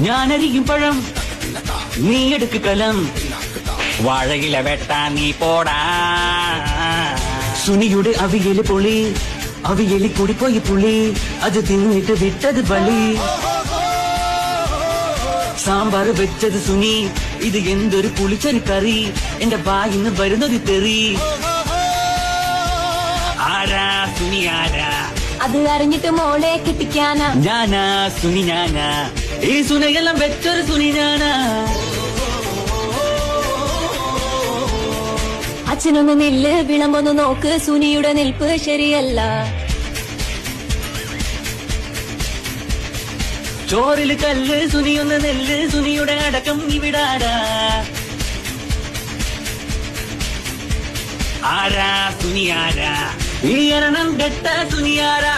ഞാനരിയും പഴം, നീ എടുക്ക് കലം, വാഴയില വെട്ടാ നീ പോടാ. സുനിയുടെ അവിയല് പൊളി, അവിയലി കൂടിപ്പോയി പുളി, അത് തിന്നിട്ട് വിട്ടത് ബലി. സാമ്പാർ വെച്ചത് സുനി, ഇത് എന്തൊരു പുളിച്ചൊരു കറി, എന്റെ വായിന്ന് വരുന്നത് തെറി. ആരാ സുനി ആരാ? അത് അറിഞ്ഞിട്ട് മോളെ കെട്ടിക്കാനാ. ഞാനാ സുനി ഞാനാ, ഈ സുനയെല്ലാം വെച്ചൊരു സുനി ഞാനാ. അച്ഛനൊന്ന് നില്ല്, വിളമ്പൊന്ന് നോക്ക്, സുനിയുടെ നിൽപ്പ് ശരിയല്ല. ചോറില് കല്ല്, സുനിയൊന്ന് നെല്ല്, സുനിയുടെ അടക്കം ഇവിടാരാ? ആരാ സുനി ആരാ? ഈ എണ്ണം കെട്ട സുനിയാരാ?